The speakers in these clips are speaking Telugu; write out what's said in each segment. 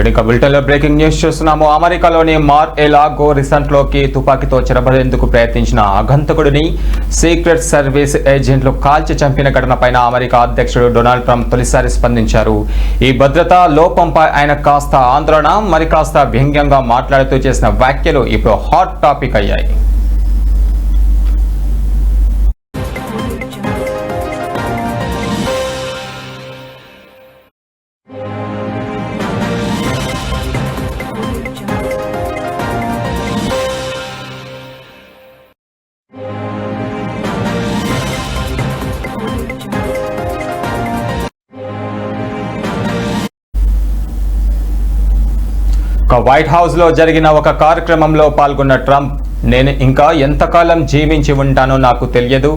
రైట్ బులెటిన్లో బ్రేకింగ్ న్యూస్ చూస్తున్నాము. అమెరికాలోని మార్-ఎ-లాగో రిసార్ట్లోకి తుపాకీతో చొరబడేందుకు ప్రయత్నించిన ఆగంతకుడిని సీక్రెట్ సర్వీస్ ఏజెంట్లు కాల్చి చంపిన ఘటనపైన అమెరికా అధ్యక్షుడు డొనాల్డ్ ట్రంప్ తొలిసారి స్పందించారు. ఈ భద్రతా లోపంపై ఆయన కాస్త ఆందోళన, మరి కాస్త వ్యంగ్యంగా మాట్లాడుతూ చేసిన వ్యాఖ్యలు ఇప్పుడు హాట్ టాపిక్ అయ్యాయి. వైట్ హౌస్ లో జరిగిన ఒక కార్యక్రమంలో పాల్గొన్న ట్రంప్, నేను ఇంకా ఎంతకాలం జీవించి ఉంటానో నాకు తెలియదు,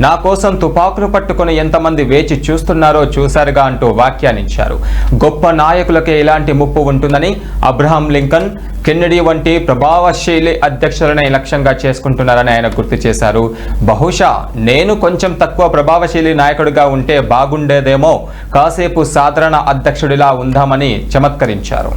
నా కోసం తుపాకులు పట్టుకుని ఎంతమంది వేచి చూస్తున్నారో చూశారుగా అంటూ వ్యాఖ్యానించారు. గొప్ప నాయకులకే ఇలాంటి ముప్పు ఉంటుందని, అబ్రహాం లింకన్, కెన్నడీ వంటి ప్రభావశీలి అధ్యక్షులనే లక్ష్యంగా చేసుకుంటున్నారని ఆయన గుర్తు చేశారు. బహుశా నేను కొంచెం తక్కువ ప్రభావశీలి నాయకుడిగా ఉంటే బాగుండేదేమో, కాసేపు సాధారణ అధ్యక్షుడిలా ఉందామని చమత్కరించారు.